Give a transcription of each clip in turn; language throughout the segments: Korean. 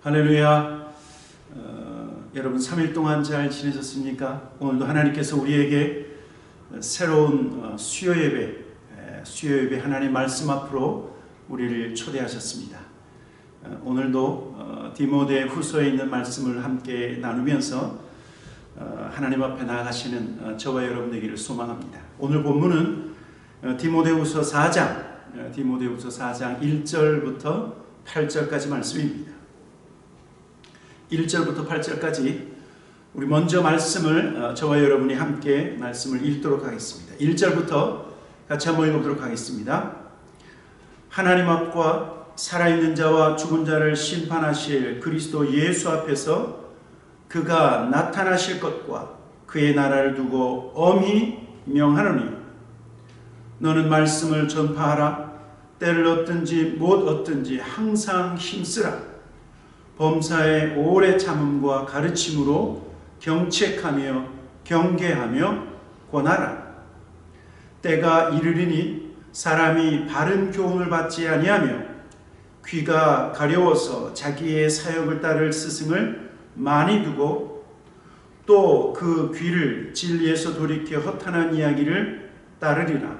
할렐루야. 여러분 3일 동안 잘 지내셨습니까? 오늘도 하나님께서 우리에게 새로운 수요 예배 하나님 말씀 앞으로 우리를 초대하셨습니다. 오늘도 디모데 후서에 있는 말씀을 함께 나누면서 하나님 앞에 나아가시는 저와 여러분 되기를 소망합니다. 오늘 본문은 디모데 후서 4장 1절부터 8절까지 말씀입니다. 1절부터 8절까지 우리 먼저 말씀을 저와 여러분이 함께 말씀을 읽도록 하겠습니다. 1절부터 같이 한번 읽어보도록 하겠습니다. 하나님 앞과 살아있는 자와 죽은 자를 심판하실 그리스도 예수 앞에서 그가 나타나실 것과 그의 나라를 두고 엄히 명하노니 너는 말씀을 전파하라. 때를 얻든지 못 얻든지 항상 힘쓰라. 범사의 오래 참음과 가르침으로 경책하며 경계하며 권하라. 때가 이르리니 사람이 바른 교훈을 받지 아니하며 귀가 가려워서 자기의 사역을 따를 스승을 많이 두고 또 그 귀를 진리에서 돌이켜 허탄한 이야기를 따르리라.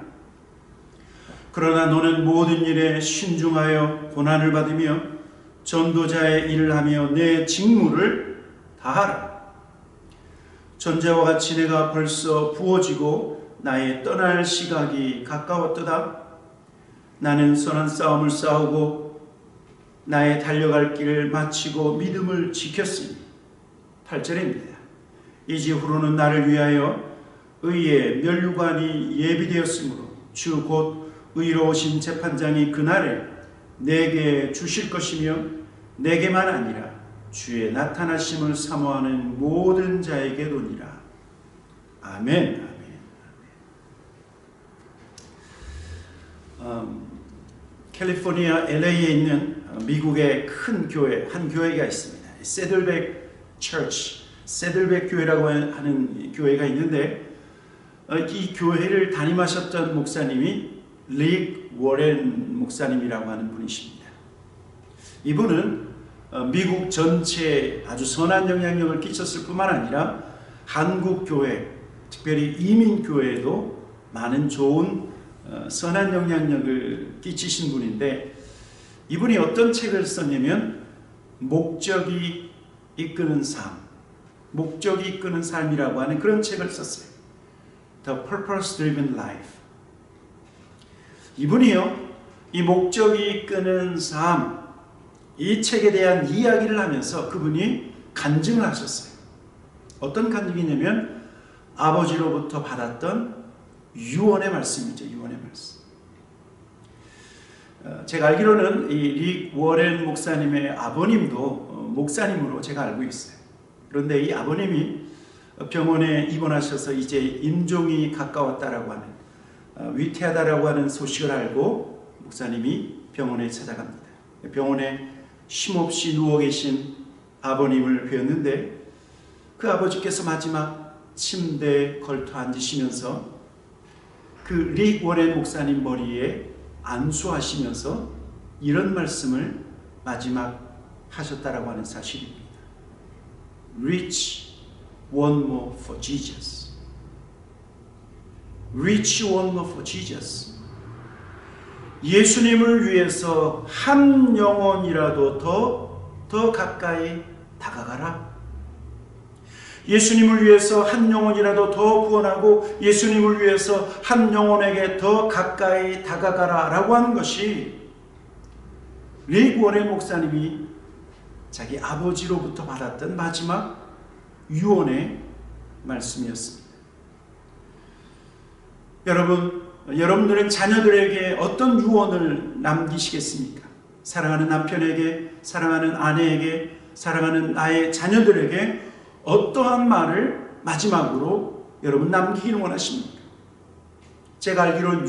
그러나 너는 모든 일에 신중하여 고난을 받으며 전도자의 일을 하며 내 직무를 다하라. 전제와 같이 내가 벌써 부어지고 나의 떠날 시각이 가까웠도다. 나는 선한 싸움을 싸우고 나의 달려갈 길을 마치고 믿음을 지켰으니 8절입니다. 이제후로는 나를 위하여 의의 면류관이 예비되었으므로 주 곧 의로우신 재판장이 그날에 내게 주실 것이며 내게만 아니라 주의 나타나심을 사모하는 모든 자에게도니라. 아멘. 캘리포니아 LA에 있는 미국의 큰 교회 한 교회가 있습니다. 세들백 처치, 세들백 교회라고 하는 교회가 있는데 이 교회를 담임하셨던 목사님이 릭 워렌 목사님이라고 하는 분이십니다. 이분은 미국 전체에 아주 선한 영향력을 끼쳤을 뿐만 아니라 한국 교회, 특별히 이민 교회에도 많은 좋은 선한 영향력을 끼치신 분인데 이분이 어떤 책을 썼냐면 목적이 이끄는 삶, 목적이 이끄는 삶이라고 하는 그런 책을 썼어요. The Purpose Driven Life. 이분이요, 이 목적이 이끄는 삶, 이 책에 대한 이야기를 하면서 그분이 간증을 하셨어요. 어떤 간증이냐면 아버지로부터 받았던 유언의 말씀이죠. 유언의 말씀. 제가 알기로는 이 릭 워렌 목사님의 아버님도 목사님으로 제가 알고 있어요. 그런데 이 아버님이 병원에 입원하셔서 이제 임종이 가까웠다라고 하는 위태하다라고 하는 소식을 알고 목사님이 병원에 찾아갑니다. 병원에 쉼없이 누워 계신 아버님을 뵈었는데 그 아버지께서 마지막 침대에 걸터 앉으시면서 그 릭 워렌 목사님 머리에 안수하시면서 이런 말씀을 마지막 하셨다라고 하는 사실입니다. Reach one more for Jesus. Reach one more for Jesus. 예수님을 위해서 한 영혼이라도 더 가까이 다가가라. 예수님을 위해서 한 영혼이라도 더 구원하고 예수님을 위해서 한 영혼에게 더 가까이 다가가라 라고 하는 것이 릭 워렌 목사님이 자기 아버지로부터 받았던 마지막 유언의 말씀이었습니다. 여러분들은 자녀들에게 어떤 유언을 남기시겠습니까? 사랑하는 남편에게, 사랑하는 아내에게, 사랑하는 나의 자녀들에게 어떠한 말을 마지막으로 여러분 남기기를 원하십니까? 제가 알기로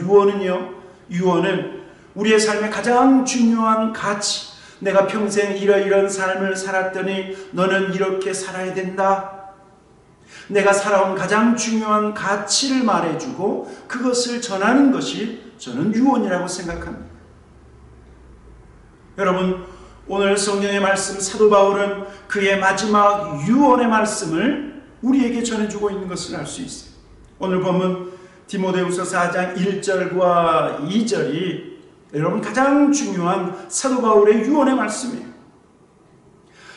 유언은 우리의 삶의 가장 중요한 가치, 내가 평생 이런 삶을 살았더니 너는 이렇게 살아야 된다. 내가 살아온 가장 중요한 가치를 말해주고 그것을 전하는 것이 저는 유언이라고 생각합니다. 여러분, 오늘 성경의 말씀 사도 바울은 그의 마지막 유언의 말씀을 우리에게 전해주고 있는 것을 알 수 있어요. 오늘 본문 디모데후서 4장 1절과 2절이 여러분 가장 중요한 사도 바울의 유언의 말씀이에요.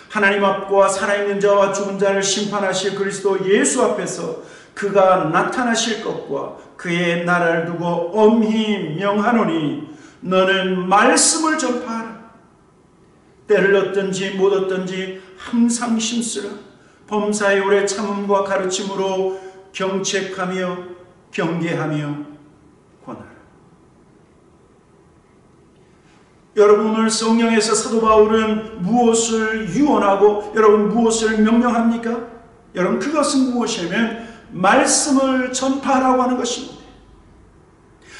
하나님 앞과 살아있는 자와 죽은 자를 심판하실 그리스도 예수 앞에서 그가 나타나실 것과 그의 나라를 두고 엄히 명하노니 너는 말씀을 전파하라. 때를 얻든지 못 얻든지 항상 힘쓰라. 범사에 오래 참음과 가르침으로 경책하며 경계하며 권하라. 여러분, 오늘 성령에서 사도 바울은 무엇을 유언하고 여러분 무엇을 명령합니까? 여러분, 그것은 무엇이냐면 말씀을 전파하라고 하는 것입니다.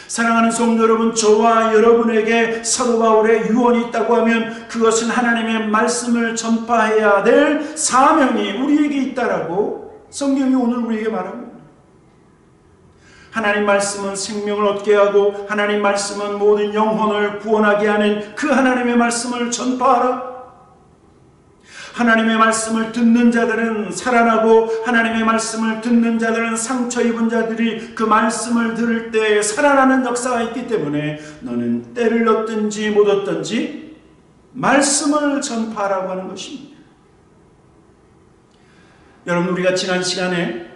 사랑하는 성도 여러분, 저와 여러분에게 사도 바울의 유언이 있다고 하면 그것은 하나님의 말씀을 전파해야 될 사명이 우리에게 있다라고 성경이 오늘 우리에게 말합니다. 하나님 말씀은 생명을 얻게 하고 하나님 말씀은 모든 영혼을 구원하게 하는 그 하나님의 말씀을 전파하라. 하나님의 말씀을 듣는 자들은 살아나고 하나님의 말씀을 듣는 자들은 상처 입은 자들이 그 말씀을 들을 때 살아나는 역사가 있기 때문에 너는 때를 얻든지 못 얻든지 말씀을 전파하라고 하는 것입니다. 여러분, 우리가 지난 시간에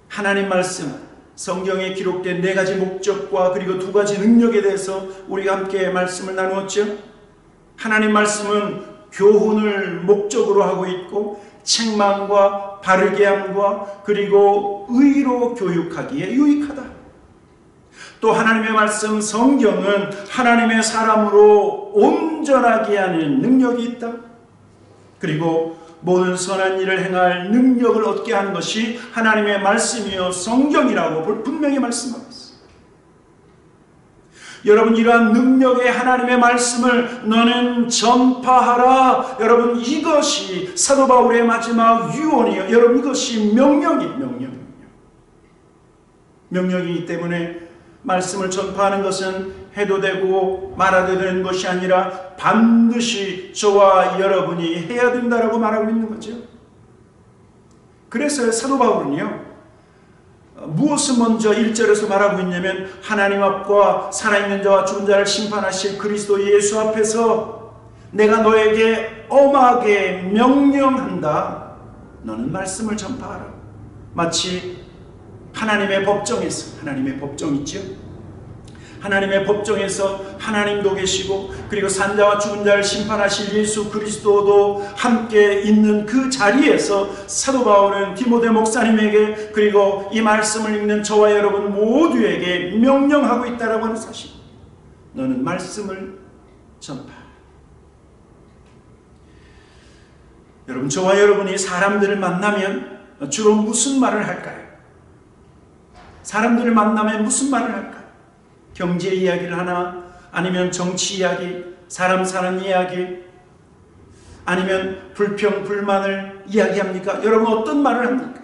하나님 말씀, 성경에 기록된 4가지 목적과 그리고 2가지 능력에 대해서 우리가 함께 말씀을 나누었죠. 하나님 말씀은 교훈을 목적으로 하고 있고 책망과 바르게 함과 그리고 의로 교육하기에 유익하다. 또 하나님의 말씀 성경은 하나님의 사람으로 온전하게 하는 능력이 있다. 그리고 모든 선한 일을 행할 능력을 얻게 하는 것이 하나님의 말씀이요 성경이라고 분명히 말씀하고 있습니다. 여러분, 이러한 능력의 하나님의 말씀을 너는 전파하라. 여러분, 이것이 사도 바울의 마지막 유언이에요. 여러분, 이것이 명령이기 때문에 말씀을 전파하는 것은 해도 되고 말아도 되는 것이 아니라 반드시 저와 여러분이 해야 된다라고 말하고 있는 거죠. 그래서 사도 바울은요, 무엇을 먼저 1절에서 말하고 있냐면 하나님 앞과 살아있는 자와 죽은 자를 심판하실 그리스도 예수 앞에서 내가 너에게 엄하게 명령한다. 너는 말씀을 전파하라. 마치 하나님의 법정에서, 하나님의 법정 있죠? 하나님의 법정에서 하나님도 계시고 그리고 산자와 죽은 자를 심판하실 예수 그리스도도 함께 있는 그 자리에서 사도 바울은 디모데 목사님에게 그리고 이 말씀을 읽는 저와 여러분 모두에게 명령하고 있다라고 하는 사실. 너는 말씀을 전파하라. 여러분, 저와 여러분이 사람들을 만나면 주로 무슨 말을 할까요? 사람들을 만나면 무슨 말을 할까요? 경제 이야기를 하나? 아니면 정치 이야기, 사람 사는 이야기, 아니면 불평, 불만을 이야기합니까? 여러분, 어떤 말을 합니까?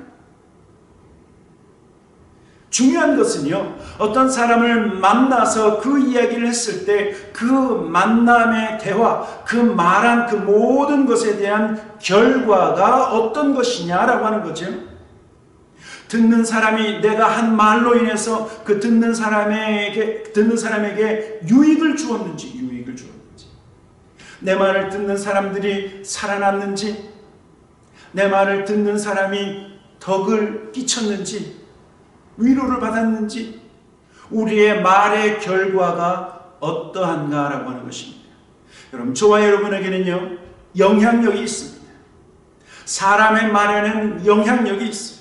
중요한 것은요, 어떤 사람을 만나서 그 이야기를 했을 때 그 만남의 대화, 그 말한 그 모든 것에 대한 결과가 어떤 것이냐라고 하는 거죠. 듣는 사람이 내가 한 말로 인해서 그 듣는 사람에게 유익을 주었는지, 내 말을 듣는 사람들이 살아났는지, 내 말을 듣는 사람이 덕을 끼쳤는지, 위로를 받았는지, 우리의 말의 결과가 어떠한가라고 하는 것입니다. 여러분, 저와 여러분에게는요, 영향력이 있습니다. 사람의 말에는 영향력이 있습니다.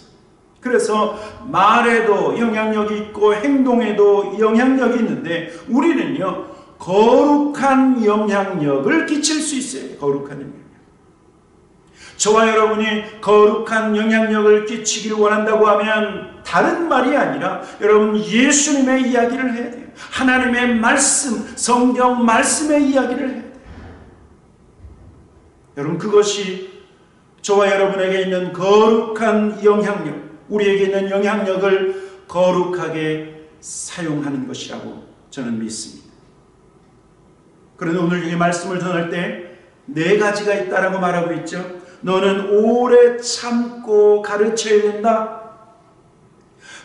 그래서 말에도 영향력이 있고 행동에도 영향력이 있는데 우리는요, 거룩한 영향력을 끼칠 수 있어요. 거룩한 영향력. 저와 여러분이 거룩한 영향력을 끼치길 원한다고 하면 다른 말이 아니라 여러분 예수님의 이야기를 해야 돼요. 하나님의 말씀, 성경 말씀의 이야기를 해야 돼요. 여러분, 그것이 저와 여러분에게 있는 거룩한 영향력, 우리에게 있는 영향력을 거룩하게 사용하는 것이라고 저는 믿습니다. 그런데 오늘 이 말씀을 전할 때 4가지가 있다라고 말하고 있죠. 너는 오래 참고 가르쳐야 된다.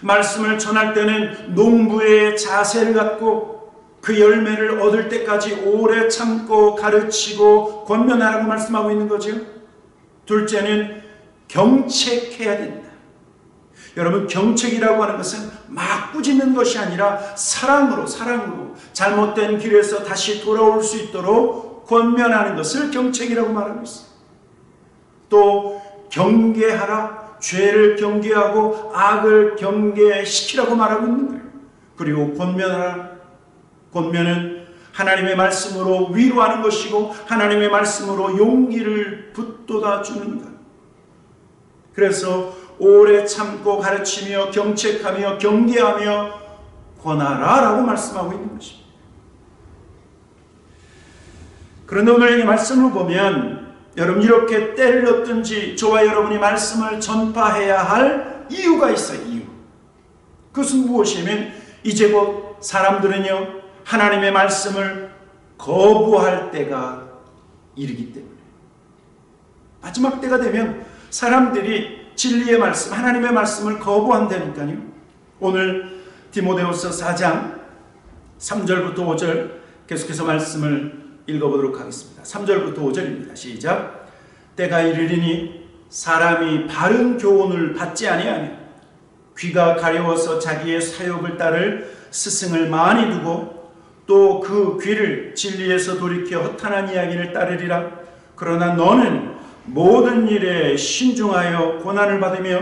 말씀을 전할 때는 농부의 자세를 갖고 그 열매를 얻을 때까지 오래 참고 가르치고 권면하라고 말씀하고 있는 거죠. 둘째는 경책해야 된다. 여러분, 경책이라고 하는 것은 막 꾸짖는 것이 아니라 사랑으로 잘못된 길에서 다시 돌아올 수 있도록 권면하는 것을 경책이라고 말하고 있어요. 또 경계하라. 죄를 경계하고 악을 경계시키라고 말하고 있는 거예요. 그리고 권면하라. 권면은 하나님의 말씀으로 위로하는 것이고 하나님의 말씀으로 용기를 붙돋아 주는 것. 그래서 오래 참고 가르치며 경책하며 경계하며 권하라 라고 말씀하고 있는 것입니다. 그런데 오늘 이 말씀을 보면 여러분, 이렇게 때를 얻든지 저와 여러분이 말씀을 전파해야 할 이유가 있어요. 이유. 그것은 무엇이냐면 이제 곧 사람들은요 하나님의 말씀을 거부할 때가 이르기 때문에, 마지막 때가 되면 사람들이 진리의 말씀, 하나님의 말씀을 거부한다니까요. 오늘 디모데후서 4장 3절부터 5절 계속해서 말씀을 읽어보도록 하겠습니다. 3절부터 5절입니다. 시작. 때가 이르리니 사람이 바른 교훈을 받지 아니하며 귀가 가려워서 자기의 사욕을 따를 스승을 많이 두고 또 그 귀를 진리에서 돌이켜 허탄한 이야기를 따르리라. 그러나 너는 모든 일에 신중하여 고난을 받으며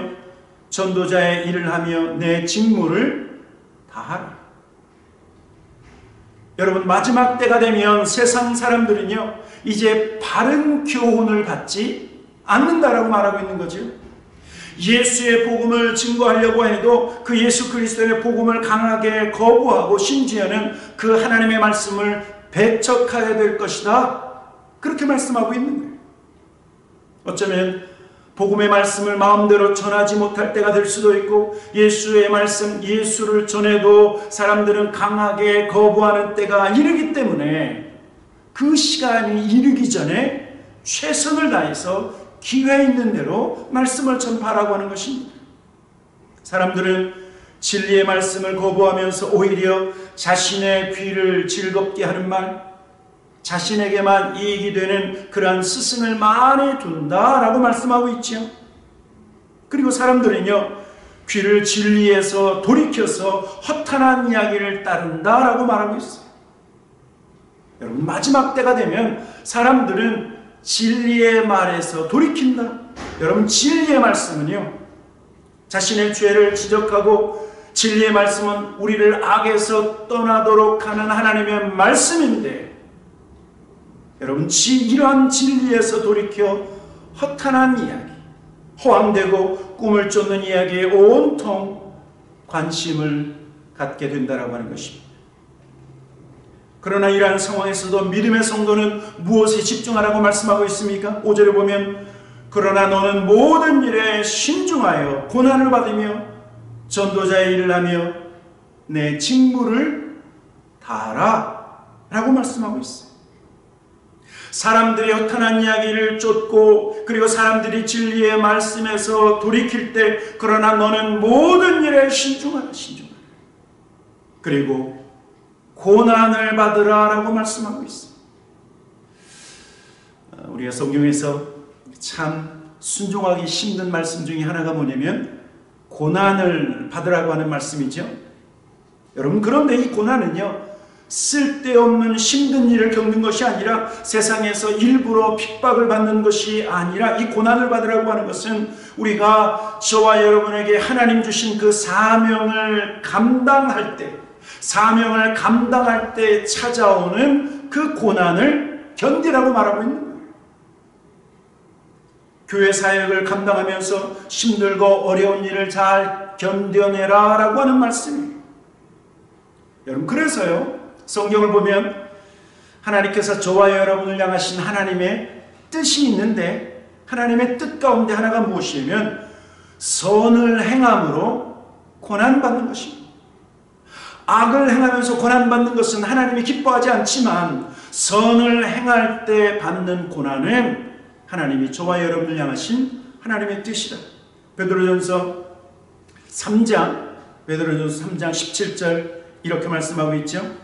전도자의 일을 하며 내 직무를 다하라. 여러분, 마지막 때가 되면 세상 사람들은요 이제 바른 교훈을 받지 않는다라고 말하고 있는 거죠. 예수의 복음을 증거하려고 해도 그 예수 그리스도의 복음을 강하게 거부하고 심지어는 그 하나님의 말씀을 배척하게 될 것이다, 그렇게 말씀하고 있는 거예요. 어쩌면 복음의 말씀을 마음대로 전하지 못할 때가 될 수도 있고, 예수의 말씀, 예수를 전해도 사람들은 강하게 거부하는 때가 이르기 때문에 그 시간이 이르기 전에 최선을 다해서 기회 있는 대로 말씀을 전파하라고 하는 것입니다. 사람들은 진리의 말씀을 거부하면서 오히려 자신의 귀를 즐겁게 하는 말, 자신에게만 이익이 되는 그러한 스승을 많이 둔다라고 말씀하고 있죠. 그리고 사람들은요 귀를 진리에서 돌이켜서 허탄한 이야기를 따른다라고 말하고 있어요. 여러분, 마지막 때가 되면 사람들은 진리의 말에서 돌이킨다. 여러분, 진리의 말씀은요 자신의 죄를 지적하고, 진리의 말씀은 우리를 악에서 떠나도록 하는 하나님의 말씀인데, 여러분, 이러한 진리에서 돌이켜 허탄한 이야기, 허황되고 꿈을 쫓는 이야기에 온통 관심을 갖게 된다라고 하는 것입니다. 그러나 이러한 상황에서도 믿음의 성도는 무엇에 집중하라고 말씀하고 있습니까? 5절에 보면 그러나 너는 모든 일에 신중하여 고난을 받으며 전도자의 일을 하며 내 직무를 다하라 라고 말씀하고 있어요. 사람들이 허탄한 이야기를 쫓고, 그리고 사람들이 진리의 말씀에서 돌이킬 때 그러나 너는 모든 일에 신중하라. 그리고 고난을 받으라 라고 말씀하고 있습니다. 우리가 성경에서 참 순종하기 힘든 말씀 중에 하나가 뭐냐면 고난을 받으라고 하는 말씀이죠. 여러분, 그런데 이 고난은요 쓸데없는 힘든 일을 겪는 것이 아니라, 세상에서 일부러 핍박을 받는 것이 아니라, 이 고난을 받으라고 하는 것은 우리가 저와 여러분에게 하나님 주신 그 사명을 감당할 때 찾아오는 그 고난을 견디라고 말하고 있는 거예요. 교회 사역을 감당하면서 힘들고 어려운 일을 잘 견뎌내라 라고 하는 말씀이에요. 여러분, 그래서요 성경을 보면 하나님께서 저와 여러분을 향하신 하나님의 뜻이 있는데, 하나님의 뜻 가운데 하나가 무엇이냐면 선을 행함으로 고난받는 것입니다. 악을 행하면서 고난받는 것은 하나님이 기뻐하지 않지만, 선을 행할 때 받는 고난은 하나님이 저와 여러분을 향하신 하나님의 뜻이다. 베드로전서 3장 17절 이렇게 말씀하고 있죠.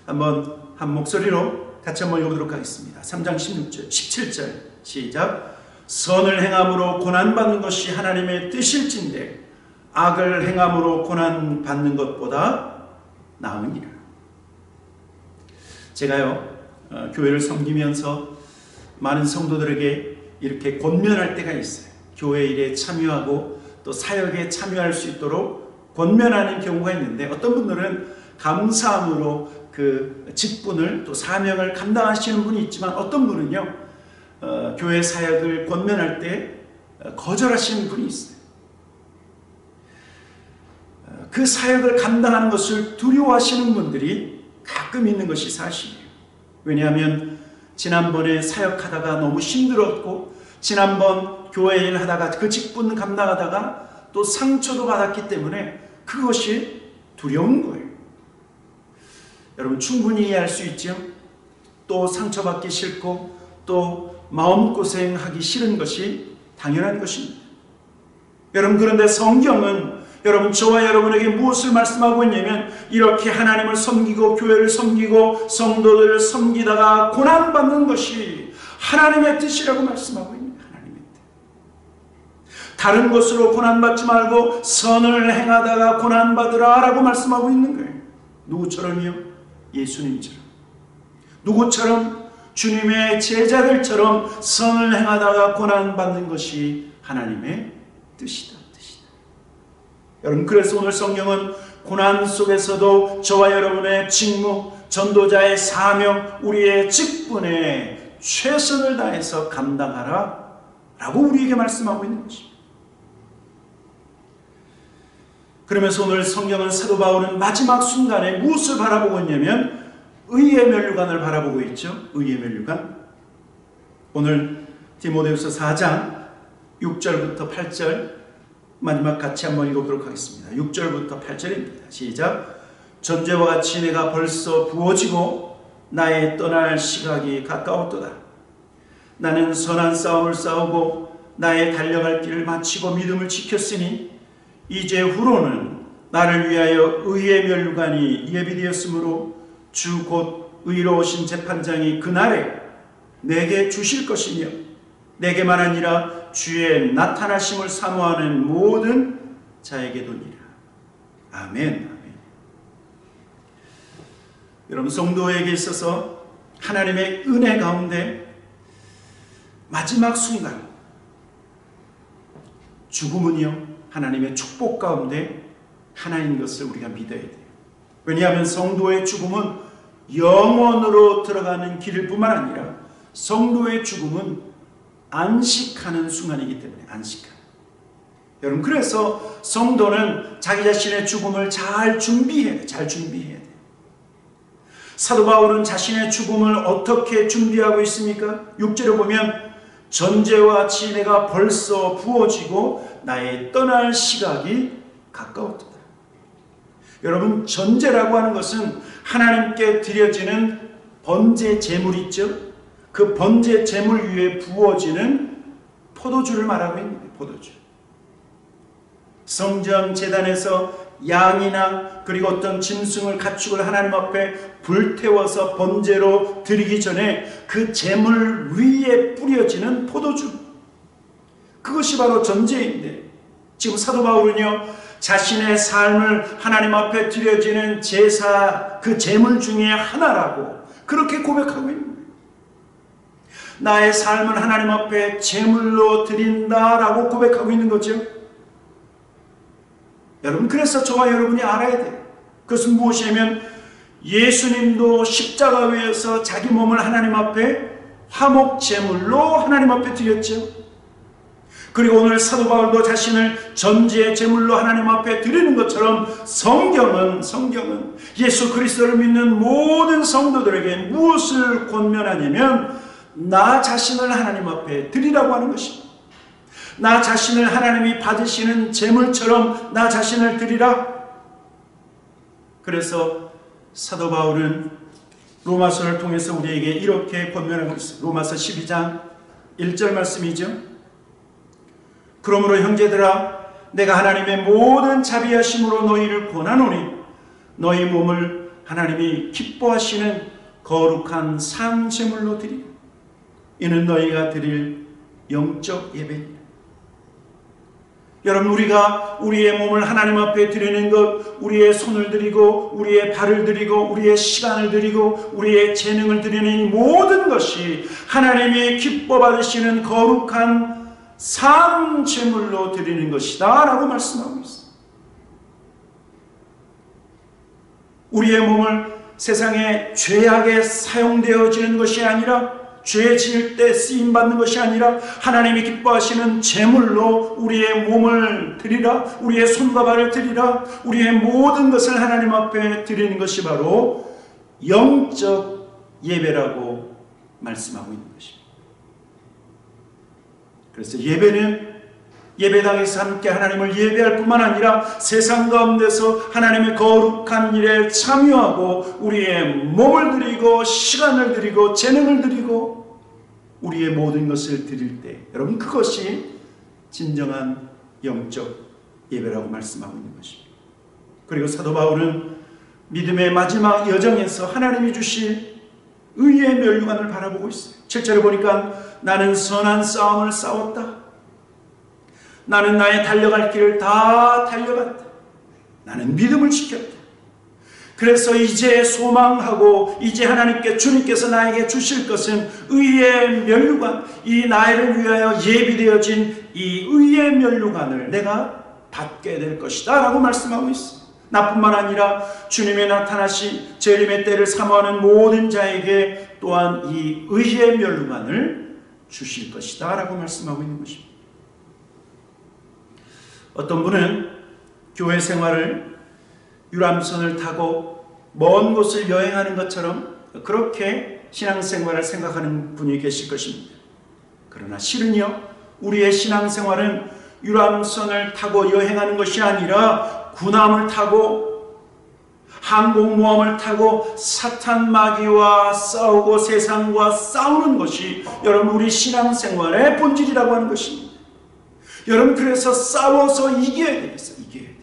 한번 한 목소리로 같이 한번 읽어보도록 하겠습니다. 3장 17절 시작. 선을 행함으로 고난받는 것이 하나님의 뜻일진데 악을 행함으로 고난받는 것보다 나으니라. 제가요 교회를 섬기면서 많은 성도들에게 이렇게 권면할 때가 있어요. 교회 일에 참여하고 또 사역에 참여할 수 있도록 권면하는 경우가 있는데, 어떤 분들은 감사함으로 그 직분을 또 사명을 감당하시는 분이 있지만, 어떤 분은요 교회 사역을 권면할 때 거절하시는 분이 있어요. 그 사역을 감당하는 것을 두려워하시는 분들이 가끔 있는 것이 사실이에요. 왜냐하면 지난번에 사역하다가 너무 힘들었고, 지난번 교회 일 하다가 그 직분 감당하다가 또 상처도 받았기 때문에 그것이 두려운 거예요. 여러분 충분히 이해할 수 있죠? 또 상처받기 싫고 또 마음고생하기 싫은 것이 당연한 것입니다. 여러분, 그런데 성경은 여러분 저와 여러분에게 무엇을 말씀하고 있냐면, 이렇게 하나님을 섬기고 교회를 섬기고 성도들을 섬기다가 고난받는 것이 하나님의 뜻이라고 말씀하고 있습니다. 하나님의 뜻. 다른 것으로 고난받지 말고 선을 행하다가 고난받으라 라고 말씀하고 있는 거예요. 누구처럼요? 예수님처럼. 누구처럼? 주님의 제자들처럼 선을 행하다가 고난받는 것이 하나님의 뜻이다. 여러분, 그래서 오늘 성경은 고난 속에서도 저와 여러분의 직무, 전도자의 사명, 우리의 직분에 최선을 다해서 감당하라 라고 우리에게 말씀하고 있는 것입니다. 그러면서 오늘 성경은 사도 바울은 마지막 순간에 무엇을 바라보고 있냐면 의의 면류관을 바라보고 있죠. 의의 면류관. 오늘 디모데후서 4장 6절부터 8절 마지막 같이 한번 읽어보도록 하겠습니다. 6절부터 8절입니다. 시작. 전제와 같이 내가 벌써 부어지고 나의 떠날 시각이 가까웠도다. 나는 선한 싸움을 싸우고 나의 달려갈 길을 마치고 믿음을 지켰으니 이제 후로는 나를 위하여 의의 면류관이 예비되었으므로 주 곧 의로우신 재판장이 그날에 내게 주실 것이며 내게만 아니라 주의 나타나심을 사모하는 모든 자에게 도니라. 아멘. 아멘. 여러분, 성도에게 있어서 하나님의 은혜 가운데 마지막 순간 죽음은요 하나님의 축복 가운데 하나인 것을 우리가 믿어야 돼요. 왜냐하면 성도의 죽음은 영원으로 들어가는 길일 뿐만 아니라 성도의 죽음은 안식하는 순간이기 때문에 안식하는. 여러분, 그래서 성도는 자기 자신의 죽음을 잘 준비해야 돼. 잘 준비해야 돼. 사도 바울은 자신의 죽음을 어떻게 준비하고 있습니까? 6절에 보면 전제와 같이 내가 벌써 부어지고 나의 떠날 시각이 가까웠다. 여러분, 전제라고 하는 것은 하나님께 드려지는 번제 제물 있죠? 그 번제 제물 위에 부어지는 포도주를 말하고 있는 거예요. 포도주. 성전 제단에서 양이나 그리고 어떤 짐승을 가축을 하나님 앞에 불태워서 번제로 드리기 전에 그 제물 위에 뿌려지는 포도주, 그것이 바로 전제인데, 지금 사도 바울은요 자신의 삶을 하나님 앞에 드려지는 제사, 그 제물 중에 하나라고 그렇게 고백하고 있는 거예요. 나의 삶을 하나님 앞에 제물로 드린다라고 고백하고 있는 거죠. 여러분, 그래서 저와 여러분이 알아야 돼요. 그것은 무엇이냐면 예수님도 십자가 위에서 자기 몸을 하나님 앞에 화목 제물로 하나님 앞에 드렸죠. 그리고 오늘 사도 바울도 자신을 전제 제물로 하나님 앞에 드리는 것처럼 성경은 예수 그리스도를 믿는 모든 성도들에게 무엇을 권면하냐면 나 자신을 하나님 앞에 드리라고 하는 것입니다. 나 자신을 하나님이 받으시는 제물처럼 나 자신을 드리라. 그래서 사도 바울은 로마서를 통해서 우리에게 이렇게 권면하고 있어요. 로마서 12장 1절 말씀이죠. 그러므로 형제들아 내가 하나님의 모든 자비하심으로 너희를 권하노니 너희 몸을 하나님이 기뻐하시는 거룩한 상제물로 드리라. 이는 너희가 드릴 영적 예배니라. 여러분, 우리가 우리의 몸을 하나님 앞에 드리는 것, 우리의 손을 드리고 우리의 발을 드리고 우리의 시간을 드리고 우리의 재능을 드리는 이 모든 것이 하나님이 기뻐 받으시는 거룩한 상제물로 드리는 것이다 라고 말씀하고 있습니다. 우리의 몸을 세상에 죄악에 사용되어지는 것이 아니라, 죄 지을 때 쓰임받는 것이 아니라 하나님이 기뻐하시는 제물로 우리의 몸을 드리라, 우리의 손과 발을 드리라, 우리의 모든 것을 하나님 앞에 드리는 것이 바로 영적 예배라고 말씀하고 있는 것입니다. 그래서 예배는 예배당에서 함께 하나님을 예배할 뿐만 아니라 세상 가운데서 하나님의 거룩한 일에 참여하고 우리의 몸을 드리고 시간을 드리고 재능을 드리고 우리의 모든 것을 드릴 때, 여러분, 그것이 진정한 영적 예배라고 말씀하고 있는 것입니다. 그리고 사도 바울은 믿음의 마지막 여정에서 하나님이 주실 의의 멸류관을 바라보고 있어요. 7절에 보니까 나는 선한 싸움을 싸웠다. 나는 나의 달려갈 길을 다 달려갔다. 나는 믿음을 지켰다. 그래서 이제 소망하고 이제 하나님께, 주님께서 나에게 주실 것은 의의 멸류관, 이 나를 위하여 예비되어진 이 의의 멸류관을 내가 받게 될 것이다 라고 말씀하고 있습니다. 나뿐만 아니라 주님의 나타나신 재림의 때를 사모하는 모든 자에게 또한 이 의의 멸류관을 주실 것이다 라고 말씀하고 있는 것입니다. 어떤 분은 교회 생활을 유람선을 타고 먼 곳을 여행하는 것처럼 그렇게 신앙생활을 생각하는 분이 계실 것입니다. 그러나 실은요, 우리의 신앙생활은 유람선을 타고 여행하는 것이 아니라 군함을 타고 항공모함을 타고 사탄 마귀와 싸우고 세상과 싸우는 것이 여러분 우리 신앙생활의 본질이라고 하는 것입니다. 여러분, 그래서 싸워서 이겨야 되겠어요. 이겨야 돼요.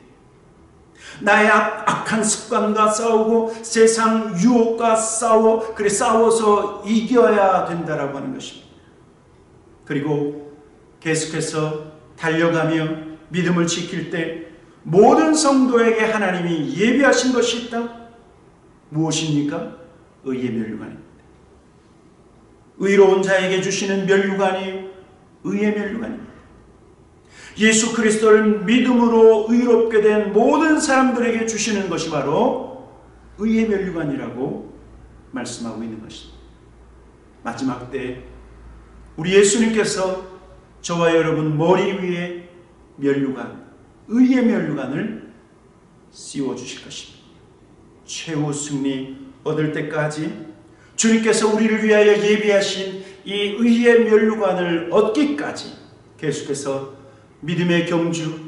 나의 악한 습관과 싸우고 세상 유혹과 싸워서 이겨야 된다라고 하는 것입니다. 그리고 계속해서 달려가며 믿음을 지킬 때 모든 성도에게 하나님이 예비하신 것이 있다. 무엇입니까? 의의 멸류관입니다. 의로운 자에게 주시는 멸류관이 의의 멸류관입니다. 예수 그리스도를 믿음으로 의롭게 된 모든 사람들에게 주시는 것이 바로 의의 멸류관이라고 말씀하고 있는 것입니다. 마지막 때 우리 예수님께서 저와 여러분 머리 위에 멸류관, 의의 멸류관을 씌워주실 것입니다. 최후 승리 얻을 때까지 주님께서 우리를 위하여 예비하신 이 의의 멸류관을 얻기까지 계속해서 믿음의 경주,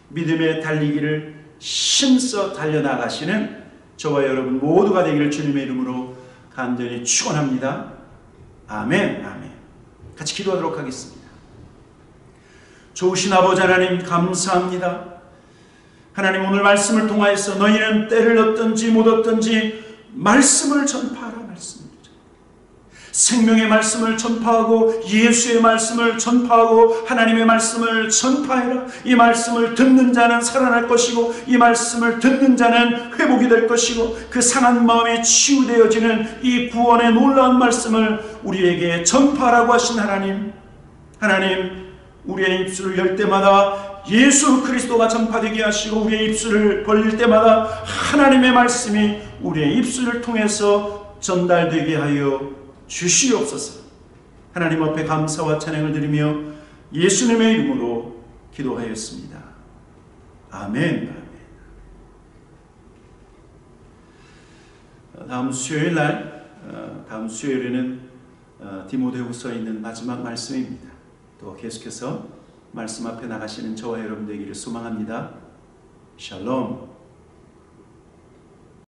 믿음의 달리기를 힘써 달려나가시는 저와 여러분 모두가 되기를 주님의 이름으로 간절히 축원합니다. 아멘, 아멘. 같이 기도하도록 하겠습니다. 좋으신 아버지 하나님, 감사합니다. 하나님, 오늘 말씀을 통하여서 너희는 때를 얻든지 못 얻든지 말씀을 전파하라 말씀입니다. 생명의 말씀을 전파하고 예수의 말씀을 전파하고 하나님의 말씀을 전파해라. 이 말씀을 듣는 자는 살아날 것이고 이 말씀을 듣는 자는 회복이 될 것이고 그 상한 마음이 치유되어지는 이 구원의 놀라운 말씀을 우리에게 전파하라고 하신 하나님, 우리의 입술을 열 때마다 예수 그리스도가 전파되게 하시고 우리의 입술을 벌릴 때마다 하나님의 말씀이 우리의 입술을 통해서 전달되게 하여 주시옵소서. 하나님 앞에 감사와 찬양을 드리며 예수님의 이름으로 기도하였습니다. 아멘. 다음 수요일에는 디모데후서에 있는 마지막 말씀입니다. 또 계속해서 말씀 앞에 나가시는 저와 여러분 되기를 소망합니다. 샬롬.